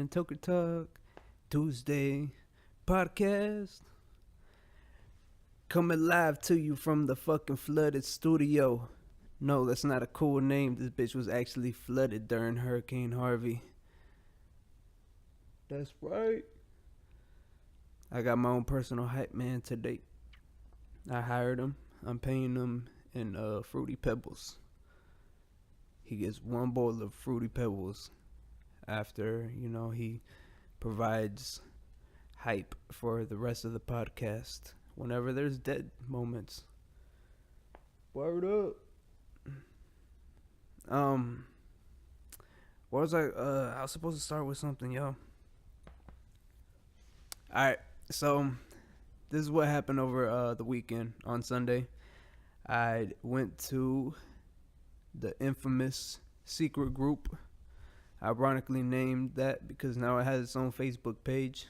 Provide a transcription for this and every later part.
Toker Talk Tuesday Podcast. Coming live to you from the fucking flooded studio. No, that's not a cool name. This bitch was actually flooded during Hurricane Harvey. That's right. I got my own personal hype man today. I hired him. I'm paying him in Fruity Pebbles. He gets one bowl of Fruity Pebbles after, he provides hype for the rest of the podcast whenever there's dead moments. Word up. What was I was supposed to start with something, yo. Alright, so this is what happened over the weekend on Sunday. I went to the infamous secret group, ironically named that because now it has its own Facebook page.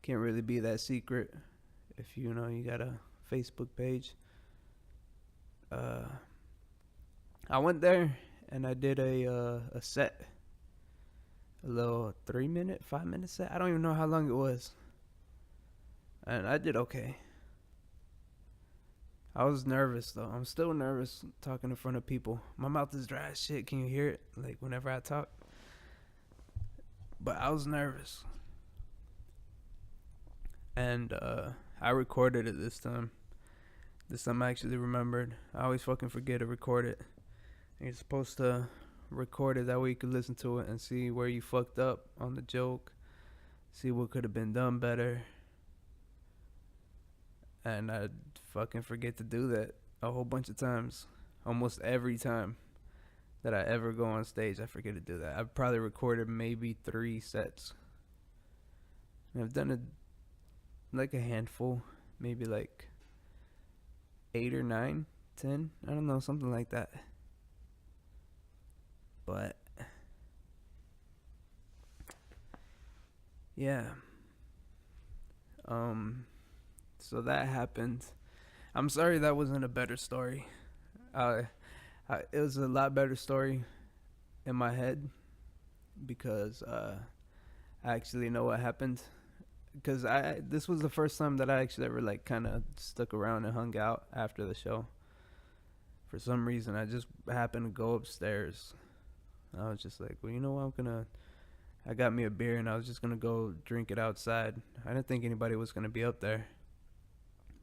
Can't really be that secret if you got a Facebook page. I went there and I did a set, a little 3-minute, 5-minute set. I don't even know how long it was, and I did okay. I was nervous though. I'm still nervous talking in front of people. My mouth is dry as shit. Can you hear it? Like whenever I talk. But I was nervous. And I recorded it this time. This time I actually remembered. I always fucking forget to record it. And you're supposed to record it, that way you can listen to it and see where you fucked up on the joke. See what could have been done better. And I fucking forget to do that a whole bunch of times. Almost every time that I ever go on stage, I forget to do that. I've probably recorded maybe 3 sets. And I've done it like a handful, maybe like 8 or 9, 10. I don't know, something like that. But yeah. So that happened. I'm sorry that wasn't a better story. It was a lot better story in my head because I actually know what happened. Because this was the first time that I actually ever like kind of stuck around and hung out after the show. For some reason, I just happened to go upstairs. I was just like, well, you know what, I got me a beer and I was just gonna go drink it outside. I didn't think anybody was gonna be up there.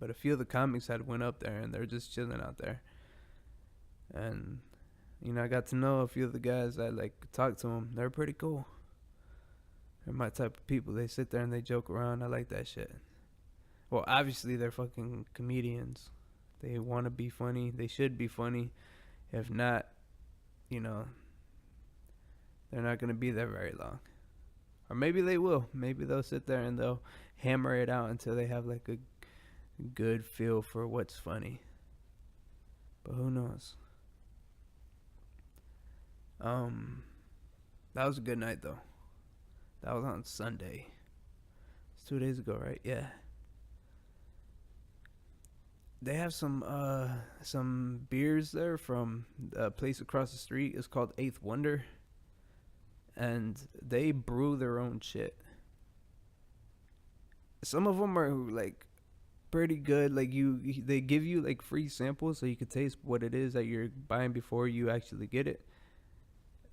But a few of the comics had went up there and they're just chilling out there. And, I got to know a few of the guys. I talked to them. They're pretty cool. They're my type of people. They sit there and they joke around. I like that shit. Well, obviously they're fucking comedians. They want to be funny. They should be funny. If not, they're not going to be there very long. Or maybe they will. Maybe they'll sit there and they'll hammer it out until they have like a good feel for what's funny. But who knows? That was a good night though. That was on Sunday. It's 2 days ago, right? Yeah. They have some beers there from a place across the street. It's called Eighth Wonder. And they brew their own shit. Some of them are like pretty good. Like they give you like free samples so you can taste what it is that you're buying before you actually get it.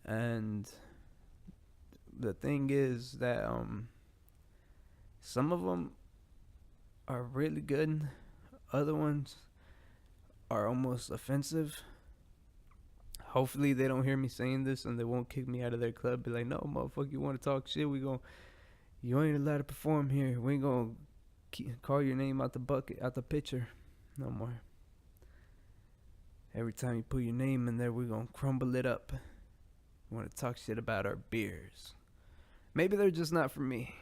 And the thing is that some of them are really good. Other ones are almost offensive. Hopefully they don't hear me saying this and they won't kick me out of their club. Be like, no, motherfucker, you want to talk shit? You ain't allowed to perform here. We ain't gonna call your name out the bucket, out the picture no more. Every time you put your name in there, we're gonna crumble it up. We want to talk shit about our beers. Maybe they're just not for me,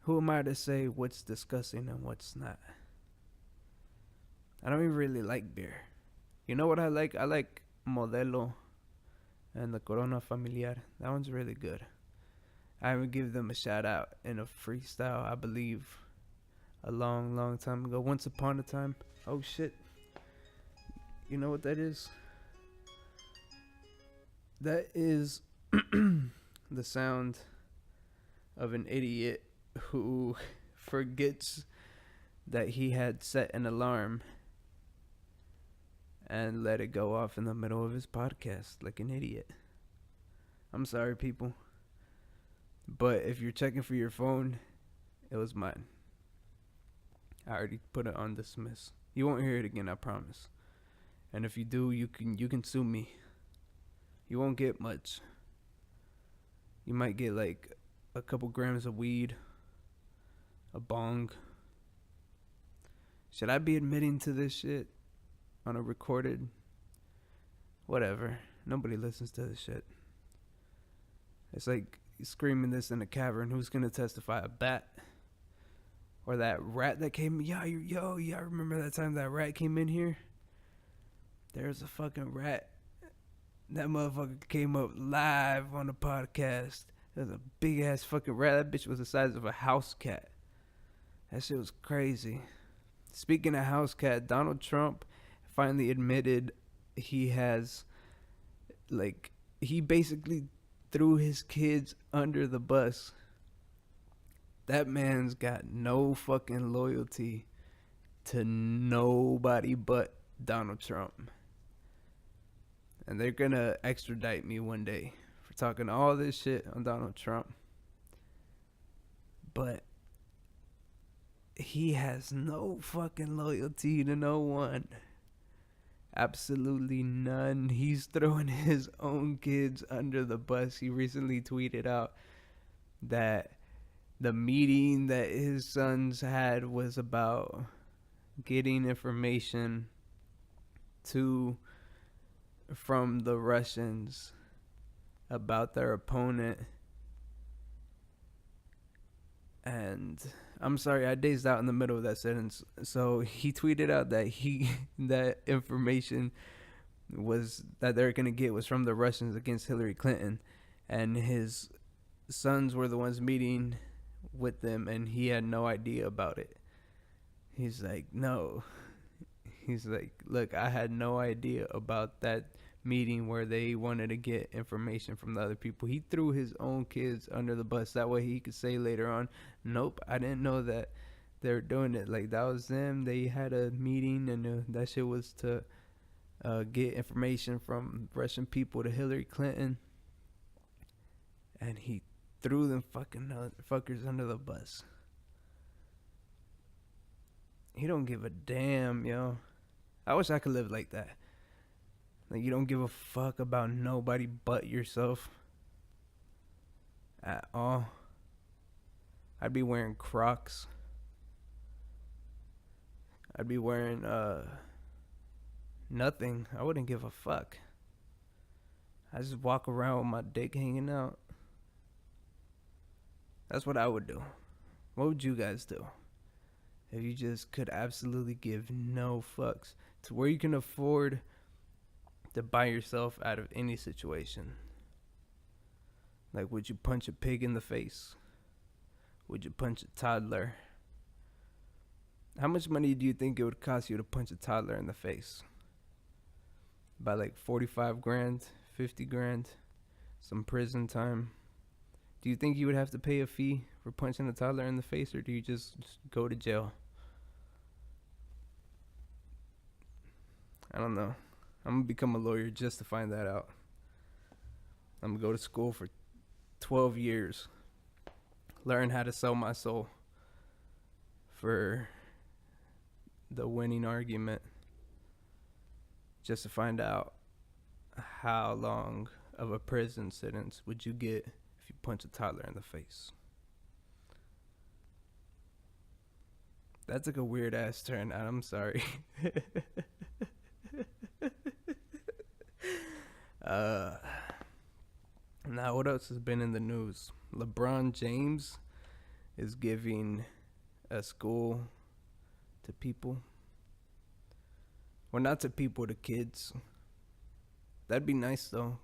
Who am I to say what's disgusting and what's not? I don't even really like beer. You know what I like? I like Modelo and the Corona Familiar. That one's really good. I would give them a shout out in a freestyle, I believe, a long, long time ago. Once upon a time. Oh, shit. You know what that is? That is the sound of an idiot who forgets that he had set an alarm and let it go off in the middle of his podcast like an idiot. I'm sorry, people. But if you're checking for your phone, it was mine. I already put it on dismiss. You won't hear it again, I promise. And if you do, you can sue me. You won't get much. You might get like a couple grams of weed, a bong. Should I be admitting to this shit on a recorded? Whatever. Nobody listens to this shit. It's like screaming this in a cavern. Who's gonna testify? A bat? Or that rat that came? Yeah, I remember that time that rat came in here. There's a fucking rat. That motherfucker came up live on the podcast. There's a big ass fucking rat. That bitch was the size of a house cat. That shit was crazy. Speaking of house cat, Donald Trump finally admitted he has, like, he basically threw his kids under the bus. That man's got no fucking loyalty to nobody but Donald Trump. And they're gonna extradite me one day for talking all this shit on Donald Trump. But he has no fucking loyalty to no one. Absolutely none. He's throwing his own kids under the bus. He recently tweeted out that the meeting that his sons had was about getting information from the Russians about their opponent. And I'm sorry, I dazed out in the middle of that sentence. So he tweeted out that that information was that they're gonna get was from the Russians against Hillary Clinton, and his sons were the ones meeting with them, and he had no idea about it. He's like, no. He's like, look, I had no idea about that meeting where they wanted to get information from the other people. He threw his own kids under the bus. That way he could say later on, nope, I didn't know that they were doing it. Like, that was them. They had a meeting, and that shit was to get information from Russian people to Hillary Clinton. And he threw them fucking fuckers under the bus. He don't give a damn, yo. I wish I could live like that. Like, you don't give a fuck about nobody but yourself at all. I'd be wearing Crocs. I'd be wearing nothing. I wouldn't give a fuck. I just walk around with my dick hanging out. That's what I would do. What would you guys do if you just could absolutely give no fucks to where you can afford to buy yourself out of any situation? Like, would you punch a pig in the face? Would you punch a toddler? How much money do you think it would cost you to punch a toddler in the face? About like 45 grand, 50 grand, some prison time. Do you think you would have to pay a fee for punching a toddler in the face, or do you just go to jail? I don't know. I'm going to become a lawyer just to find that out. I'm going to go to school for 12 years. Learn how to sell my soul for the winning argument. Just to find out how long of a prison sentence would you get if you punch a toddler in the face. That took a weird ass turn. I'm sorry. Now, what else has been in the news? LeBron James is giving a school to people. Well, not to people, to kids. That'd be nice, though.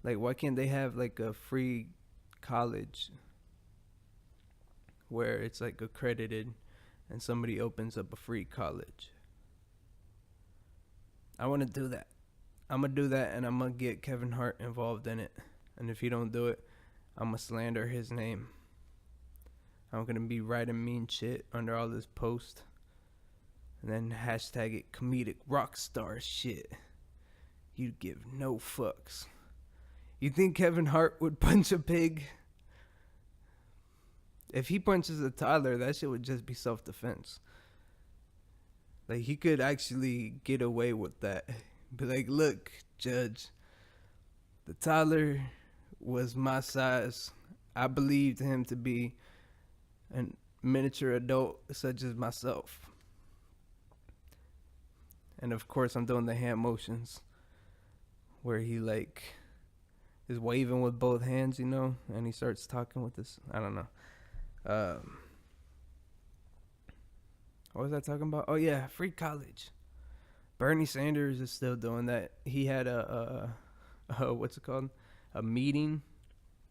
Like, why can't they have, like, a free college where it's, like, accredited and somebody opens up a free college? I want to do that. I'm gonna do that, and I'm gonna get Kevin Hart involved in it. And if he don't do it, I'm gonna slander his name. I'm gonna be writing mean shit under all this post, and then hashtag it comedic rock star shit. You give no fucks. You think Kevin Hart would punch a pig? If he punches a toddler, that shit would just be self-defense. Like, he could actually get away with that. Be like, look, judge, the toddler was my size. I believed him to be a miniature adult such as myself. And of course, I'm doing the hand motions where he like is waving with both hands, you know, and he starts talking with this. I don't know. What was I talking about? Oh yeah, free college. Bernie Sanders is still doing that. He had a what's it called? A meeting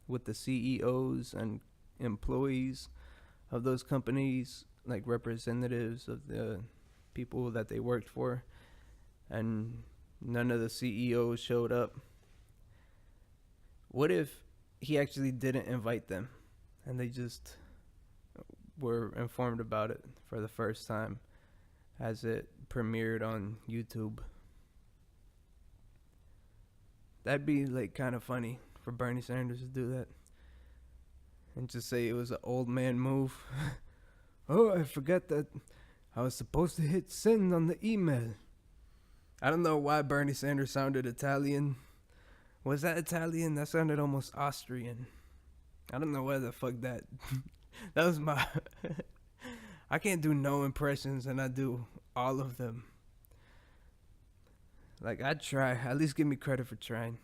with the CEOs and employees of those companies, like representatives of the people that they worked for, and none of the CEOs showed up. What if he actually didn't invite them and they just were informed about it for the first time as it premiered on YouTube? That'd be like kind of funny for Bernie Sanders to do that and just say it was an old man move. Oh, I forgot that I was supposed to hit send on the email. I don't know why Bernie Sanders sounded Italian. Was that Italian? That sounded almost Austrian. I don't know why the fuck that. That was my. I can't do no impressions, and I do all of them. Like, I'd try. At least give me credit for trying.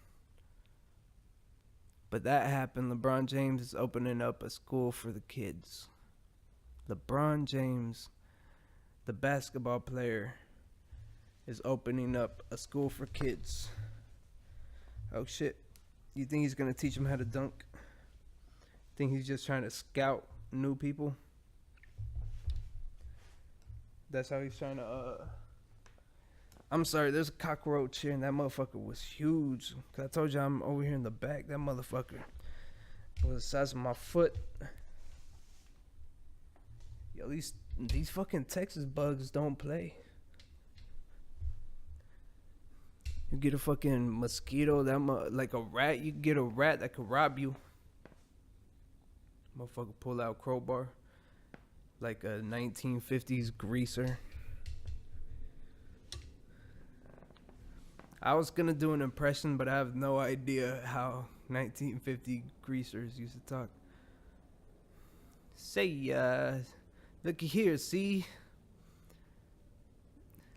But that happened. LeBron James is opening up a school for the kids. LeBron James, the basketball player, is opening up a school for kids. Oh shit. You think he's gonna teach them how to dunk? Think he's just trying to scout new people? That's how he's trying to I'm sorry, there's a cockroach here and that motherfucker was huge. Cause I told you I'm over here in the back. That motherfucker was the size of my foot. Yo, these fucking Texas bugs don't play. You get a fucking mosquito, like a rat. You can get a rat that could rob you. Motherfucker pull out crowbar like a 1950s greaser. I was gonna do an impression, but I have no idea how 1950 greasers used to talk. Say, looky here, see?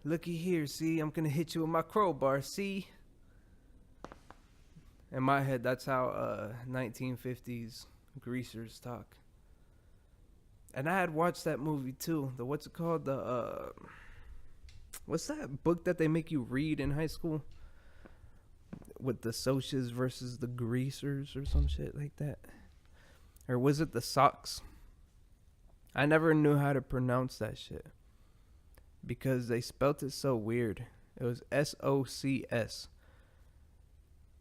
Looky here, see? I'm gonna hit you with my crowbar, see? In my head, that's how 1950s greasers talk. And I had watched that movie too. The what's it called? The what's that book that they make you read in high school? With the Socias versus the Greasers or some shit like that. Or was it the Sox? I never knew how to pronounce that shit. Because they spelt it so weird. It was SOCS.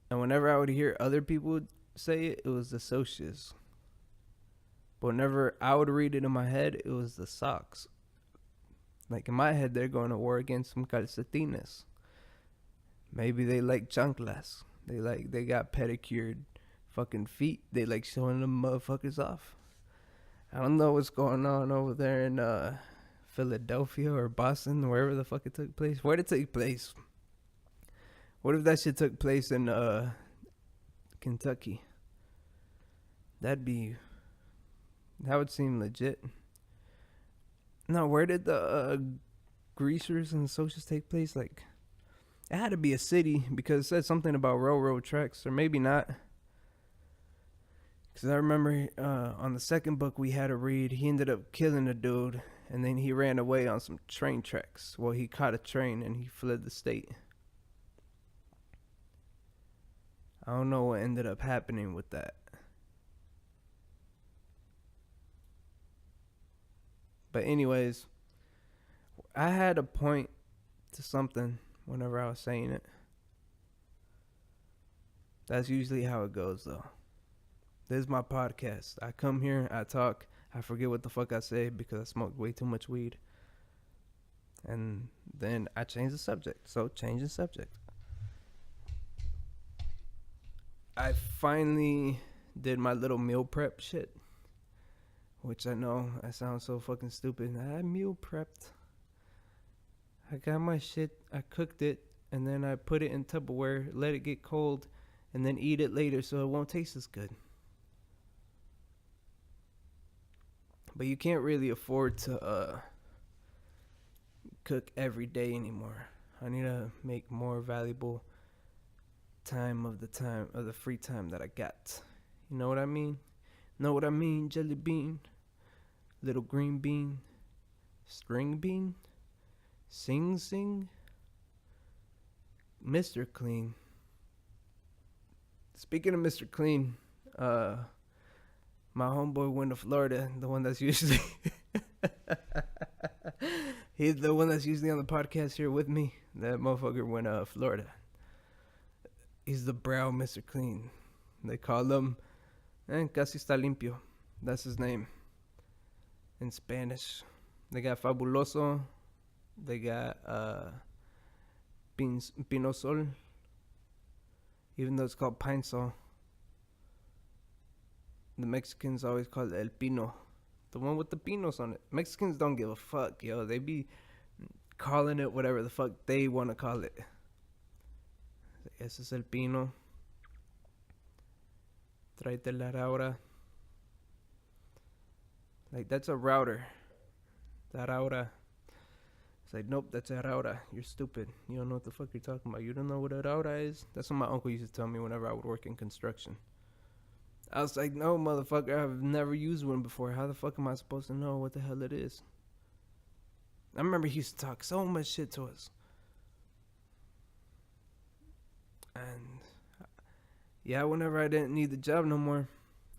And whenever I would hear other people say it, it was the Socias. But whenever I would read it in my head, it was the Sox. Like in my head, they're going to war against some calcetines. Maybe they like chanclas. They got pedicured fucking feet. They like showing them motherfuckers off. I don't know what's going on over there in Philadelphia or Boston, wherever the fuck it took place. Where'd it take place? What if that shit took place in Kentucky? That would seem legit. No, where did the greasers and socials take place? Like, it had to be a city because it said something about railroad tracks, or maybe not. Because I remember on the second book we had to read, he ended up killing a dude, and then he ran away on some train tracks. Well, he caught a train and he fled the state. I don't know what ended up happening with that. But anyways, I had a point to something whenever I was saying it. That's usually how it goes, though. This is my podcast. I come here, I talk, I forget what the fuck I say because I smoked way too much weed. And then I change the subject. So, change the subject. I finally did my little meal prep shit. Which I know, I sound so fucking stupid. I meal prepped. I got my shit, I cooked it, and then I put it in Tupperware, let it get cold, and then eat it later so it won't taste as good. But you can't really afford to cook every day anymore. I need to make more valuable time of the free time that I got. You know what I mean? Know what I mean? Jelly bean, little green bean, string bean, sing, Mr. Clean. Speaking of Mr. Clean, my homeboy went to Florida, the one that's usually he's the one that's usually on the podcast here with me. That motherfucker went to Florida. He's the brow Mr. Clean. They call him Casi está limpio. That's his name in Spanish. They got Fabuloso. They got Pino Sol. Even though it's called Pine Sol. The Mexicans always call it El Pino. The one with the pinos on it. Mexicans don't give a fuck, yo. They be calling it whatever the fuck they want to call it. Ese es El Pino. Tráete la router. Like, that's a router. That router. It's like, nope, that's a router. You're stupid. You don't know what the fuck you're talking about. You don't know what a router is? That's what my uncle used to tell me whenever I would work in construction. I was like, no, motherfucker, I've never used one before. How the fuck am I supposed to know what the hell it is? I remember he used to talk so much shit to us. And, yeah, whenever I didn't need the job no more,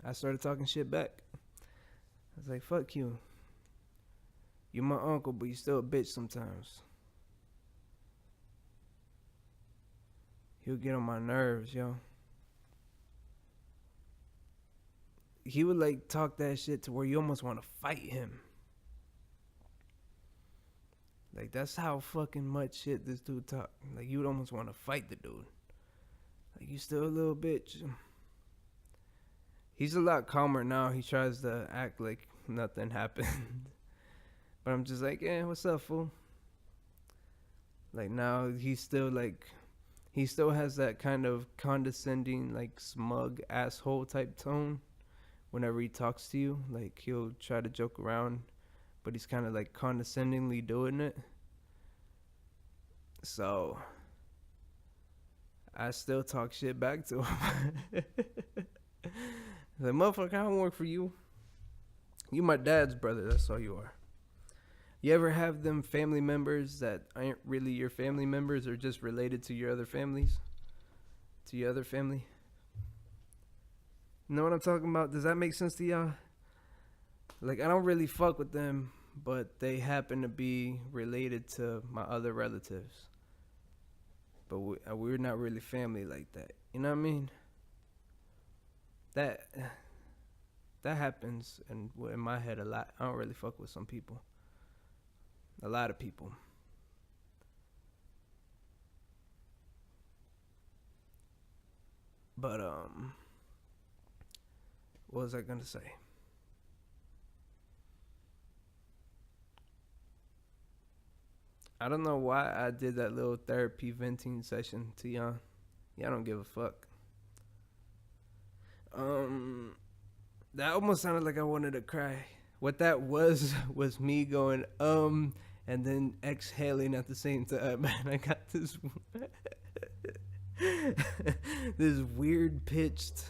I started talking shit back. I was like, fuck you. You're my uncle, but you still a bitch sometimes. He'll get on my nerves, yo. He would like talk that shit to where you almost want to fight him. Like, that's how fucking much shit this dude talk. Like, you would almost want to fight the dude. Like, you still a little bitch. He's a lot calmer now. He tries to act like nothing happened. But I'm just like, what's up, fool? Like, now he's still like, he still has that kind of condescending, like, smug asshole type tone. Whenever he talks to you, like, he'll try to joke around, but he's kind of like condescendingly doing it. So I still talk shit back to him. Like, motherfucker, I don't work for you. You my dad's brother, that's all you are. You ever have them family members that aren't really your family members or just related to your other families? To your other family? You know what I'm talking about? Does that make sense to y'all? Like, I don't really fuck with them, but they happen to be related to my other relatives. But we're not really family like that. You know what I mean? That happens in my head a lot. I don't really fuck with some people. A lot of people. But, what was I going to say? I don't know why I did that little therapy venting session to y'all. Y'all don't give a fuck. That almost sounded like I wanted to cry. What that was me going, and then exhaling at the same time. And I got this, this weird pitched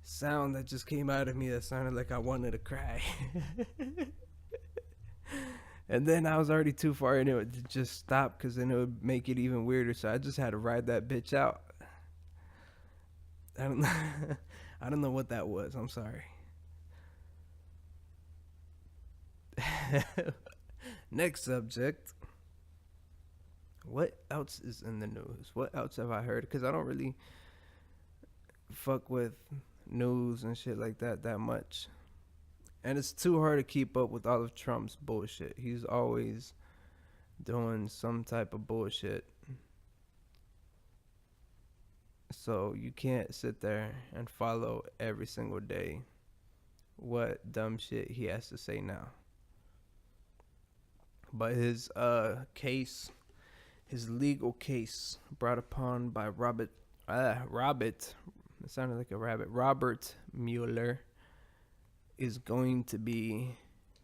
sound that just came out of me that sounded like I wanted to cry. And then I was already too far into it to just stop, because then it would make it even weirder. So I just had to ride that bitch out. I don't know what that was. I'm sorry. Next subject. What else is in the news? What else have I heard? Because I don't really fuck with news and shit like that much. And it's too hard to keep up with all of Trump's bullshit. He's always doing some type of bullshit. So you can't sit there and follow every single day what dumb shit he has to say now. But his legal case brought upon by Robert, it sounded like a rabbit, Robert Mueller, is going to be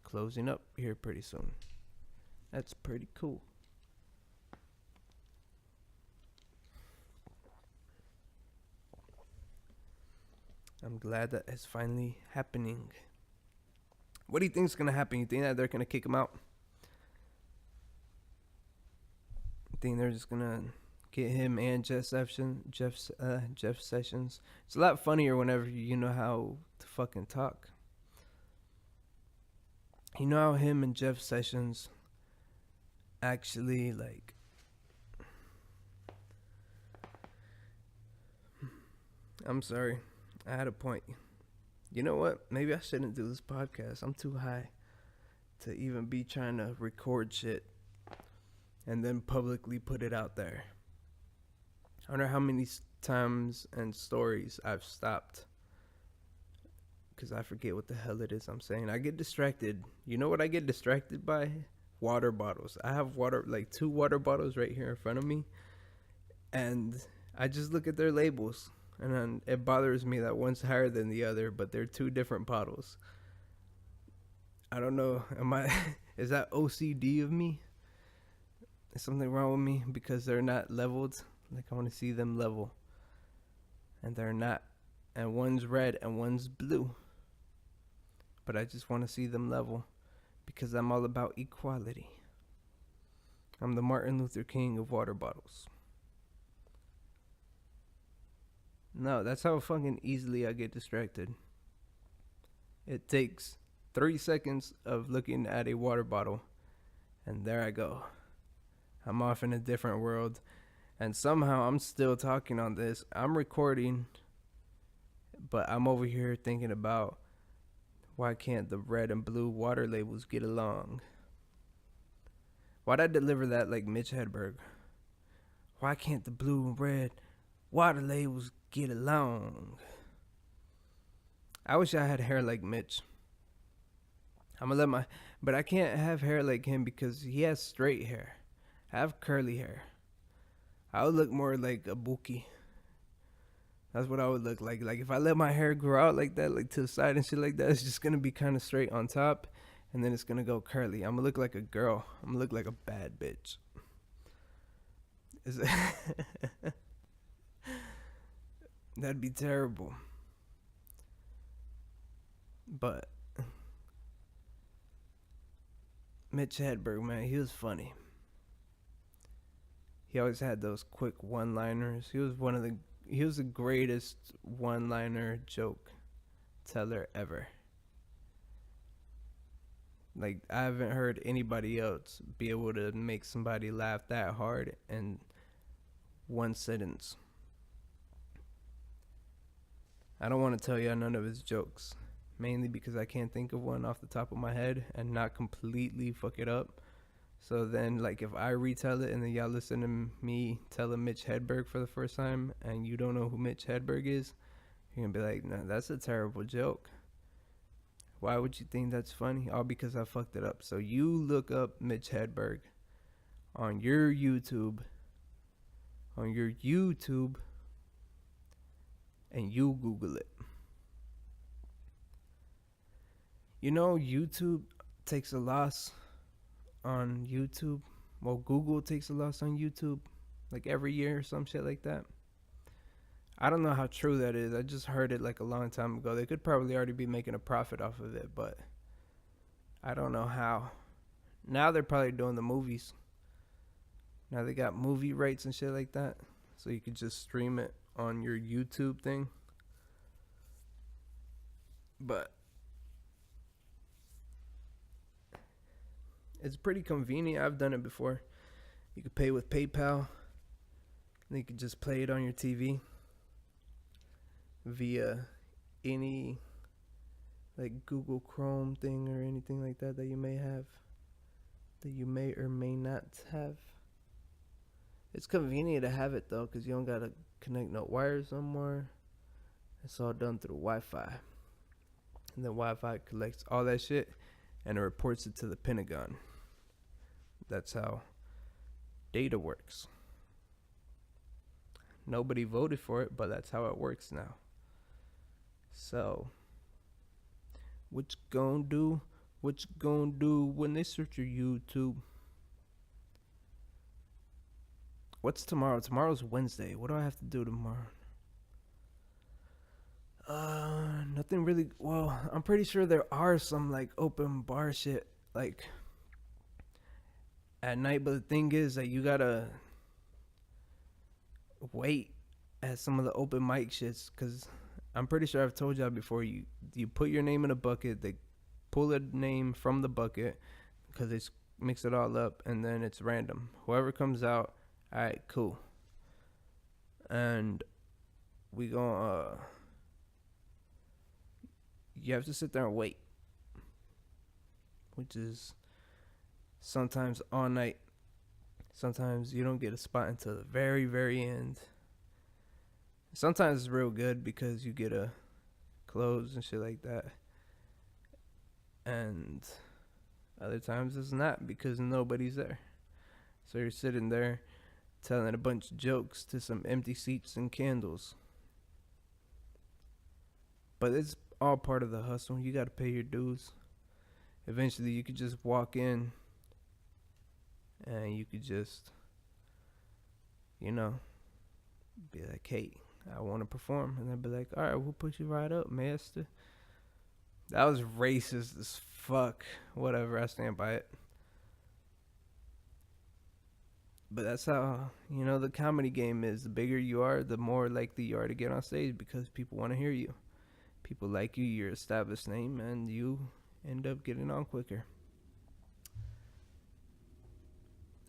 closing up here pretty soon. That's pretty cool. I'm glad that it's finally happening. What do you think is going to happen? You think that they're going to kick him out? You think they're just going to get him and Jeff Sessions? It's a lot funnier whenever you know how to fucking talk. You know how him and Jeff Sessions actually, like, I'm sorry, I had a point. You know what? Maybe I shouldn't do this podcast. I'm too high to even be trying to record shit and then publicly put it out there. I wonder how many times and stories I've stopped because I forget what the hell it is I'm saying. I get distracted. You know what I get distracted by? Water bottles. I have like 2 water bottles right here in front of me, and I just look at their labels, and then it bothers me that one's higher than the other, but they're 2 different bottles. I don't know. Is that OCD of me? Is something wrong with me because they're not leveled? Like, I want to see them level, and they're not. And one's red and one's blue, but I just want to see them level because I'm all about equality. I'm the Martin Luther King of water bottles. No, that's how fucking easily I get distracted. It takes 3 seconds of looking at a water bottle, and there I go. I'm off in a different world, and somehow I'm still talking on this. I'm recording, but I'm over here thinking about why can't the red and blue water labels get along? Why'd I deliver that like Mitch Hedberg? Why can't the blue and red water labels get along? I wish I had hair like Mitch. But I can't have hair like him because he has straight hair. I have curly hair. I would look more like a Buki. That's what I would look like. Like, if I let my hair grow out like that, like to the side and shit like that, it's just going to be kind of straight on top, and then it's going to go curly. I'm going to look like a girl. I'm going to look like a bad bitch. That'd be terrible. But Mitch Hedberg, man, he was funny. He always had those quick one-liners. He was the greatest one-liner joke teller ever. Like, I haven't heard anybody else be able to make somebody laugh that hard in one sentence. I don't want to tell you none of his jokes, mainly because I can't think of one off the top of my head and not completely fuck it up. So then, like, if I retell it and then y'all listen to me tell a Mitch Hedberg for the first time and you don't know who Mitch Hedberg is, you're going to be like, no, that's a terrible joke. Why would you think that's funny? All because I fucked it up. So you look up Mitch Hedberg on your YouTube, and you Google it. You know, YouTube takes a loss on YouTube. Well, Google takes a loss on YouTube like every year or some shit like that. I don't know how true that is. I just heard it like a long time ago. They could probably already be making a profit off of it, but I don't know how. Now they're probably doing the movies. Now they got movie rights and shit like that, so you could just stream it on your YouTube thing. But it's pretty convenient. I've done it before. You could pay with PayPal, and you could just play it on your TV. via any like Google Chrome thing or anything like that that you may have, that you may or may not have. It's convenient to have it though, because you don't gotta connect no wires no more. It's all done through Wi-Fi. And then Wi-Fi collects all that shit and it reports it to the Pentagon. That's how data works. Nobody voted for it, but that's how it works now. So, what you gonna do? What you gonna do when they search your YouTube? What's tomorrow? Tomorrow's Wednesday. What do I have to do tomorrow? Nothing really. Well, I'm pretty sure there are some like open bar shit like at night, but the thing is that you gotta wait at some of the open mic shits, because I'm pretty sure I've told y'all before, you put your name in a bucket, they pull a name from the bucket because they mix it all up, and then it's random. Whoever comes out, all right, cool. And we gonna you have to sit there and wait, which is sometimes all night. Sometimes you don't get a spot until the very, very end. Sometimes it's real good because you get a close and shit like that. And other times it's not because nobody's there. So you're sitting there telling a bunch of jokes to some empty seats and candles. But it's all part of the hustle. You got to pay your dues. Eventually you could just walk in and you could just, be like, hey, I want to perform. And they'd be like, all right, we'll put you right up, master. That was racist as fuck. Whatever, I stand by it. But that's how, the comedy game is. The bigger you are, the more likely you are to get on stage because people want to hear you. People like you, your established name, and you end up getting on quicker.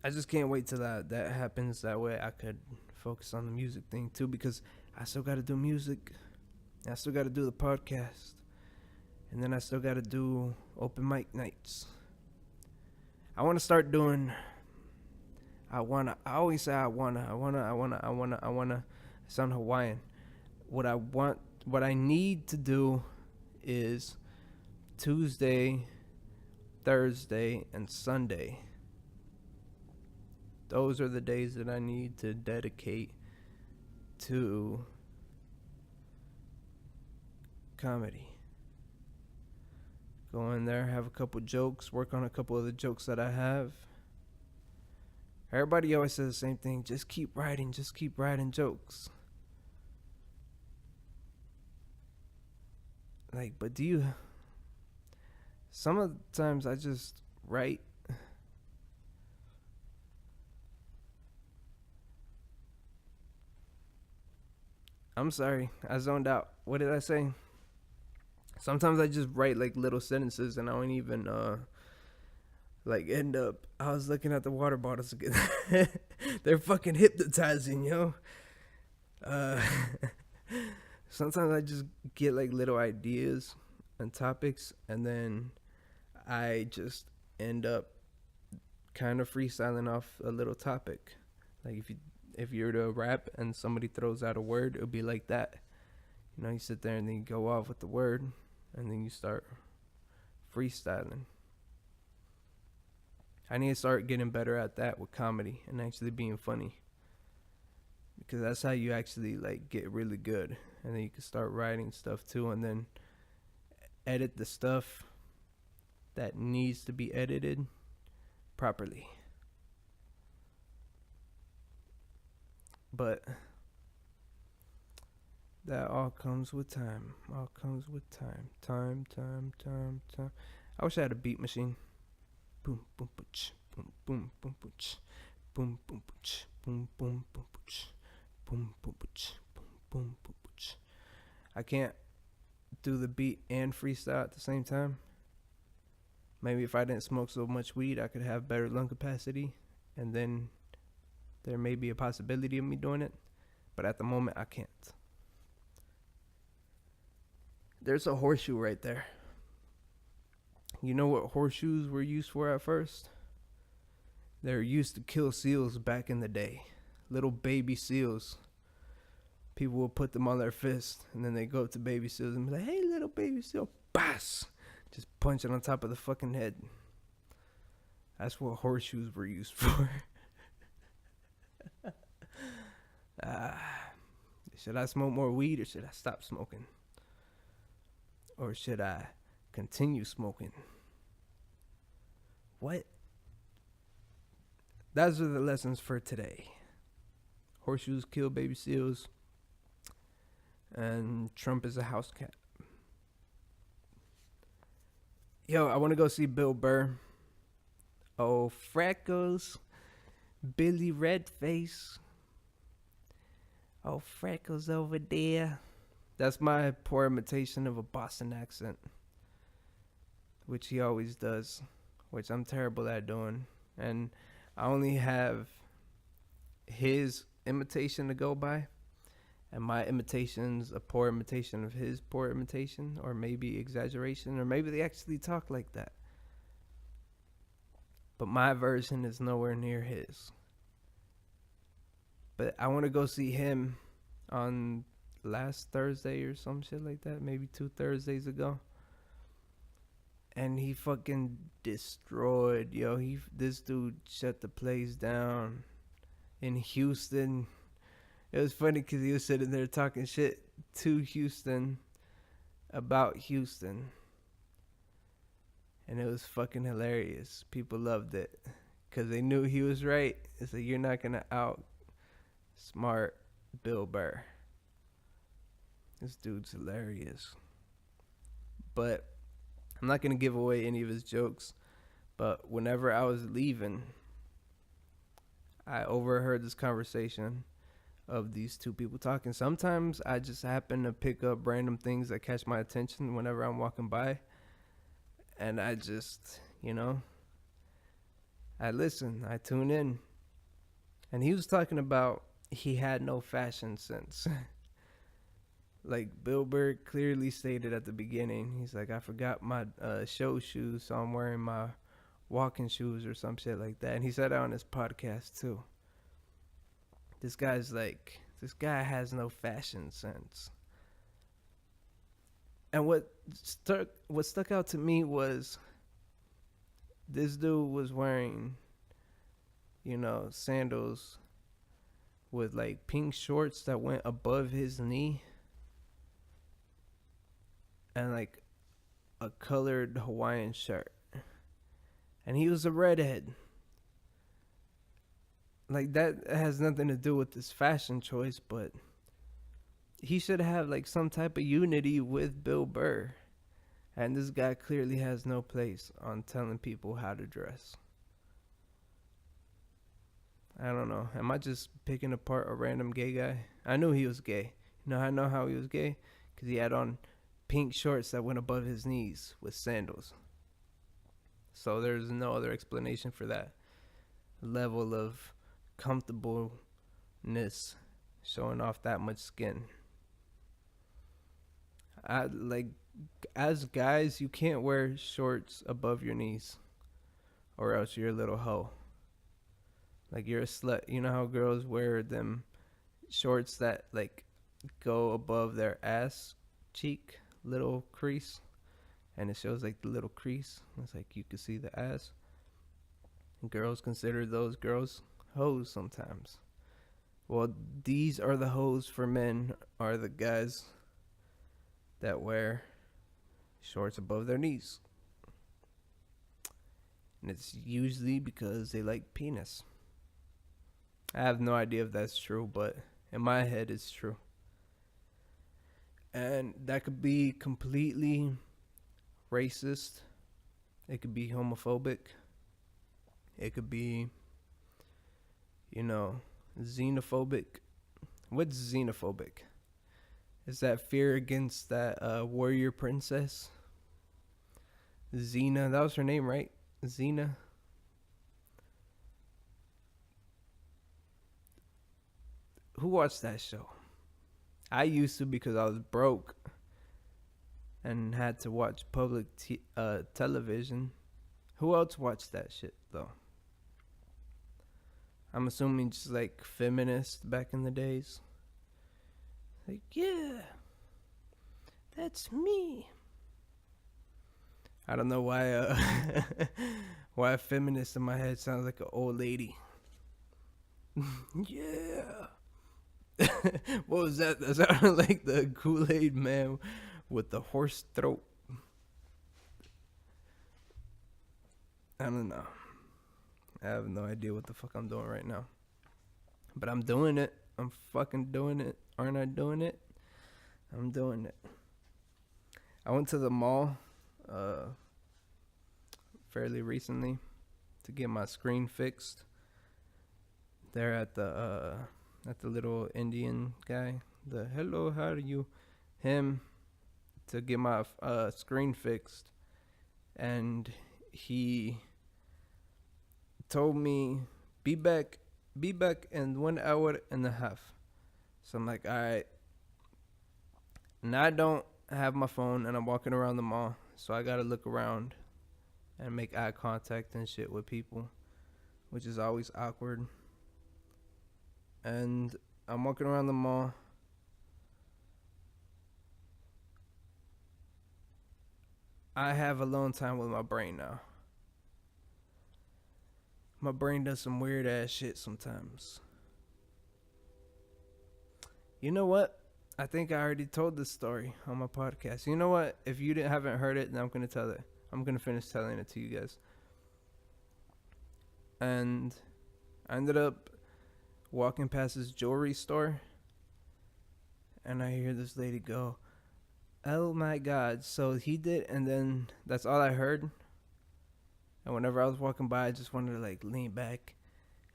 I just can't wait till that happens. That way I could focus on the music thing too, because I still got to do music. I still got to do the podcast. And then I still got to do open mic nights. I want to start doing, I always say I wanna sound Hawaiian. What I need to do is Tuesday, Thursday, and Sunday. Those are the days that I need to dedicate to comedy. Go in there, have a couple jokes, work on a couple of the jokes that I have. Everybody always says the same thing. Just keep writing jokes. Like, but some of the times I just write. I'm sorry, I zoned out. What did I say? Sometimes I just write like little sentences and I don't even end up. I was looking at the water bottles again. They're fucking hypnotizing, yo. Sometimes I just get like little ideas and topics, and then I just end up kind of freestyling off a little topic. Like if you're to rap and somebody throws out a word, it'll be like that. You sit there and then you go off with the word, and then you start freestyling. I need to start getting better at that with comedy and actually being funny, because that's how you actually like get really good. And then you can start writing stuff too, and then edit the stuff that needs to be edited properly. But that all comes with time. Time. I wish I had a beat machine. Boom, boom, booch, boom, boom, boom, booch, boom, boom, booch, boom, boom, boom, booch, boom, boom, booch, boom, boom, boom, booch. I can't do the beat and freestyle at the same time. Maybe if I didn't smoke so much weed, I could have better lung capacity, and then there may be a possibility of me doing it. But at the moment, I can't. There's a horseshoe right there. You know what horseshoes were used for at first? They were used to kill seals back in the day. Little baby seals. People would put them on their fist, and then they go up to baby seals and be like, "Hey, little baby seal," bass, just punch it on top of the fucking head. That's what horseshoes were used for. Should I smoke more weed, or should I stop smoking? Or should I continue smoking? What? Those are the lessons for today. Horseshoes kill baby seals, and Trump is a house cat. Yo, I want to go see Bill Burr. Oh, freckles, Billy Redface. Oh, freckles over there. That's my poor imitation of a Boston accent, which he always does, which I'm terrible at doing. And I only have his imitation to go by, and my imitation's a poor imitation of his poor imitation, or maybe exaggeration, or maybe they actually talk like that. But my version is nowhere near his. But I want to go see him on last Thursday or some shit like that, maybe 2 Thursdays ago. And he fucking destroyed, yo. This dude shut the place down in Houston. It was funny because he was sitting there talking shit to Houston about Houston. And it was fucking hilarious. People loved it because they knew he was right. It's like, you're not going to outsmart Bill Burr. This dude's hilarious. But I'm not going to give away any of his jokes. But whenever I was leaving, I overheard this conversation of these two people talking. Sometimes I just happen to pick up random things that catch my attention whenever I'm walking by. And I just, I listen, I tune in. And he was talking about he had no fashion sense. Like Bill Burr clearly stated at the beginning, he's like, I forgot my show shoes, so I'm wearing my walking shoes or some shit like that. And he said that on his podcast too. This guy has no fashion sense. And what stuck out to me was this dude was wearing, sandals with like pink shorts that went above his knee and like a colored Hawaiian shirt. And he was a redhead. Like, that has nothing to do with his fashion choice, but he should have like some type of unity with Bill Burr. And this guy clearly has no place on telling people how to dress. I don't know. Am I just picking apart a random gay guy? I knew he was gay. I know how he was gay? Because he had on pink shorts that went above his knees with sandals. So there's no other explanation for that level of comfortableness showing off that much skin. As guys, you can't wear shorts above your knees, or else you're a little hoe. Like, you're a slut. You know how girls wear them shorts that like go above their ass cheek, little crease, and it shows like the little crease. It's like you can see the ass. And girls consider those girls hoes sometimes. Well, these are the hoes for men, are the guys that wear shorts above their knees. And it's usually because they like penis. I have no idea if that's true, but in my head it's true. And that could be completely racist. It could be homophobic. It could be, xenophobic. What's xenophobic? Is that fear against that warrior princess? Xena, that was her name, right? Xena. Who watched that show? I used to because I was broke. and had to watch public television. Who else watched that shit though? I'm assuming just like feminists back in the days. Like, yeah, that's me. I don't know why why a feminist in my head sounds like an old lady. Yeah. What was that? That sounded like the Kool-Aid man with the horse throat. I don't know. I have no idea what the fuck I'm doing right now. But I'm doing it. I'm fucking doing it. Aren't I doing it? I'm doing it. I went to the mall fairly recently to get my screen fixed. There at the little Indian guy, the hello, how are you? Him, to get my screen fixed, and he told me be back in 1 hour and a half. So I'm like, all right. And I don't have my phone, and I'm walking around the mall, so I gotta look around and make eye contact and shit with people, which is always awkward. And I'm walking around the mall. I have alone time with my brain now. My brain does some weird ass shit sometimes. You know what? I think I already told this story on my podcast. You know what? If you haven't heard it, then I'm going to tell it. I'm going to finish telling it to you guys. And I ended up walking past this jewelry store, and I hear this lady go, oh my God. So he did, and then that's all I heard. And whenever I was walking by, I just wanted to like lean back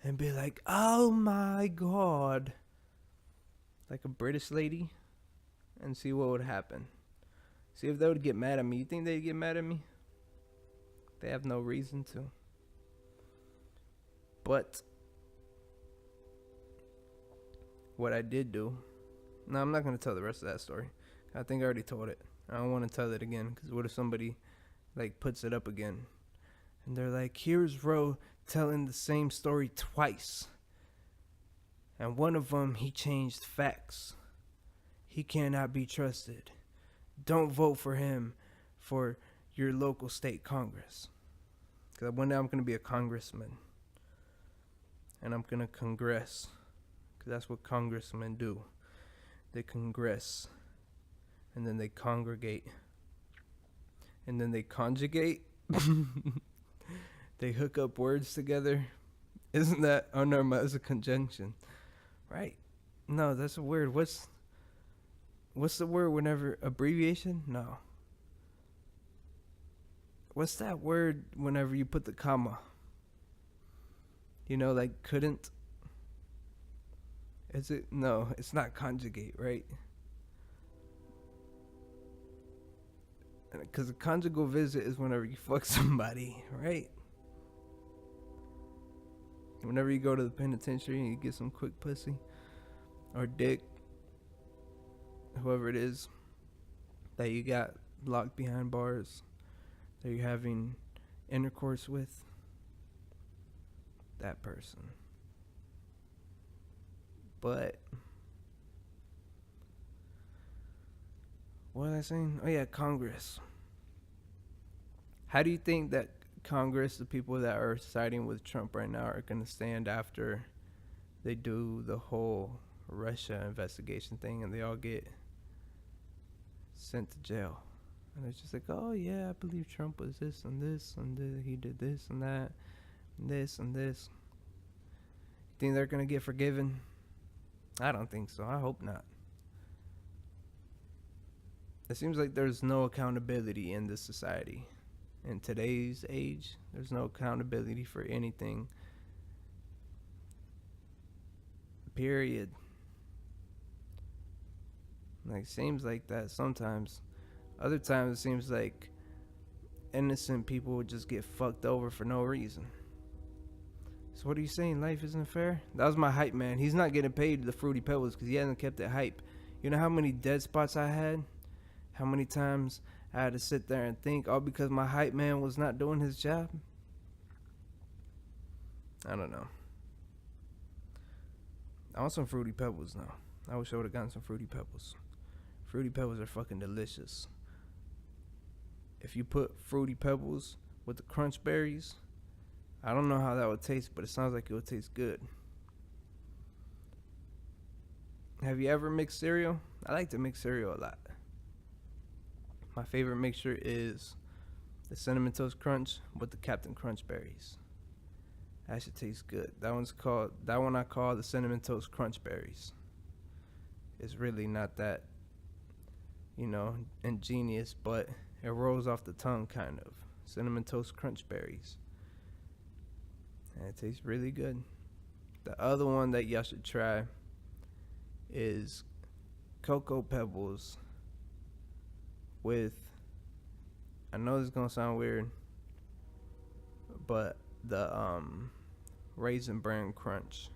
and be like, oh my God. Like a British lady, and see what would happen. See if they would get mad at me. You think they'd get mad at me? They have no reason to. But what I did do, no, I'm not going to tell the rest of that story. I think I already told it. I don't want to tell it again, because what if somebody like puts it up again and they're like, here's Ro telling the same story twice, and one of them he changed facts. He cannot be trusted. Don't vote for him for your local state congress. Because one day I'm going to be a congressman, and I'm going to congress, because that's what congressmen do. They congress, and then they congregate, and then they conjugate. They hook up words together. Isn't that as a conjunction? Right? No, that's a word. What's the word whenever abbreviation? No. What's that word whenever you put the comma? You know, like couldn't. Is it? No, it's not conjugate, right? Because a conjugal visit is whenever you fuck somebody, right? Whenever you go to the penitentiary and you get some quick pussy or dick, whoever it is that you got locked behind bars, that you're having intercourse with, that person. But what was I saying? Oh yeah, Congress. How do you think that Congress, the people that are siding with Trump right now, are going to stand after they do the whole Russia investigation thing and they all get sent to jail? And it's just like, oh yeah, I believe Trump was this and this and this, he did this and that and this and this. You think they're going to get forgiven? I don't think so. I hope not. It seems like there's no accountability in this society. In today's age, there's no accountability for anything. Period. Like, seems like that sometimes. Other times it seems like innocent people would just get fucked over for no reason. So what are you saying? Life isn't fair? That was my hype man. He's not getting paid the Fruity Pebbles because he hasn't kept it hype. You know how many dead spots I had? How many times I had to sit there and think, all because my hype man was not doing his job. I don't know. I want some Fruity Pebbles now. I wish I would have gotten some Fruity Pebbles. Fruity Pebbles are fucking delicious. If you put Fruity Pebbles with the Crunch Berries, I don't know how that would taste, but it sounds like it would taste good. Have you ever mixed cereal? I like to mix cereal a lot. My favorite mixture is the Cinnamon Toast Crunch with the Captain Crunch Berries. That should taste good. That one I call the Cinnamon Toast Crunch Berries. It's really not that, ingenious, but it rolls off the tongue kind of. Cinnamon Toast Crunch Berries. And it tastes really good. The other one that y'all should try is Cocoa Pebbles with, I know this is gonna sound weird, but the Raisin Bran Crunch.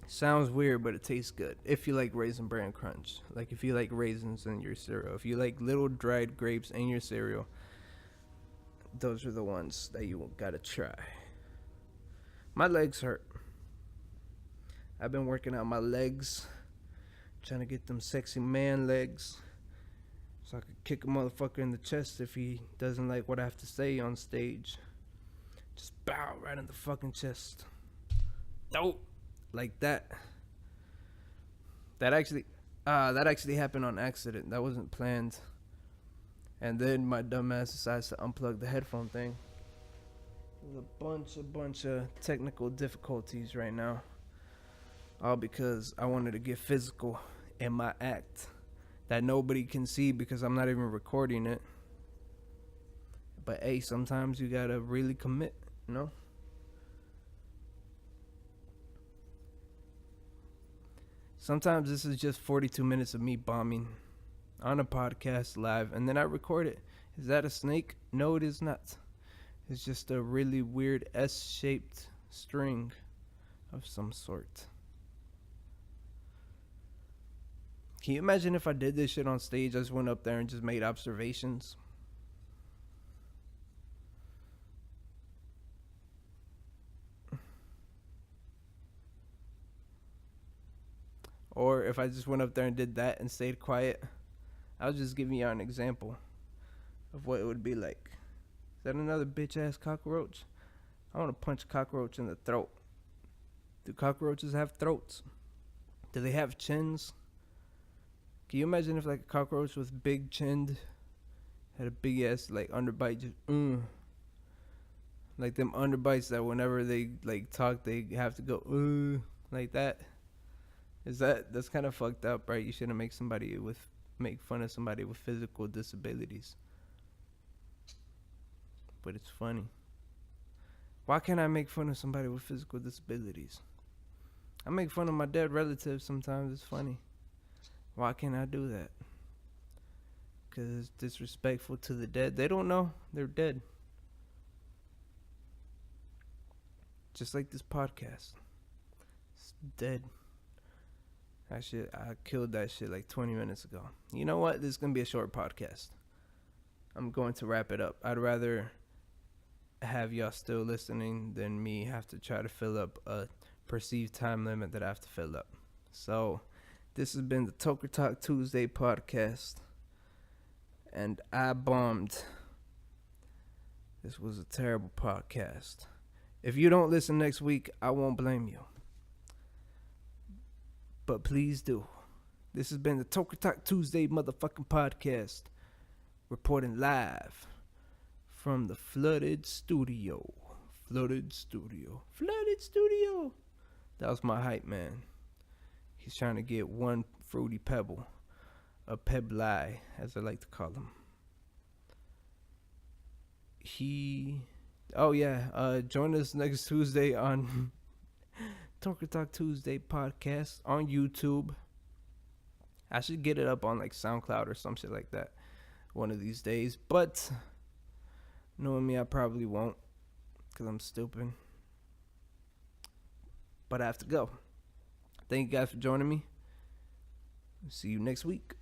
Sounds weird, but it tastes good. If you like Raisin Bran Crunch, like if you like raisins in your cereal, if you like little dried grapes in your cereal, those are the ones that you gotta try. My legs hurt. I've been working out my legs, trying to get them sexy man legs, so I could kick a motherfucker in the chest if he doesn't like what I have to say on stage. Just bow right in the fucking chest. Dope. Like that. That actually happened on accident. That wasn't planned. And then my dumbass decides to unplug the headphone thing. There's a bunch of technical difficulties right now. All because I wanted to get physical in my act that nobody can see because I'm not even recording it. But hey, sometimes you gotta really commit, Sometimes this is just 42 minutes of me bombing on a podcast live, and then I record it. Is that a snake? No, it is not. It's just a really weird S-shaped string of some sort. Can you imagine if I did this shit on stage? I just went up there and just made observations. Or if I just went up there and did that and stayed quiet. I was just giving you an example of what it would be like. Is that another bitch ass cockroach? I want to punch a cockroach in the throat. Do cockroaches have throats? Do they have chins? Can you imagine if like a cockroach was big chinned, had a big ass like underbite, just like them underbites that whenever they like talk they have to go like that. That's kind of fucked up, right? You shouldn't make fun of somebody with physical disabilities. But it's funny. Why can't I make fun of somebody with physical disabilities? I make fun of my dead relatives sometimes. It's funny. Why can't I do that? Because it's disrespectful to the dead. They don't know they're dead. Just like this podcast. It's dead. I killed that shit like 20 minutes ago. You know what? This is going to be a short podcast. I'm going to wrap it up. I'd rather have y'all still listening than me have to try to fill up a perceived time limit that I have to fill up. So, this has been the Toker Talk Tuesday Podcast. And I bombed. This was a terrible podcast. If you don't listen next week, I won't blame you. But please do. This has been the Toker Talk Tuesday motherfucking podcast. Reporting live from the flooded studio. Flooded studio. That was my hype man. He's trying to get one fruity pebble. A pebbli, as I like to call him. Join us next Tuesday on Toker Talk Tuesday Podcast on YouTube. I should get it up on like SoundCloud or some shit like that one of these days. But knowing me, I probably won't because I'm stupid. But I have to go. Thank you guys for joining me. See you next week.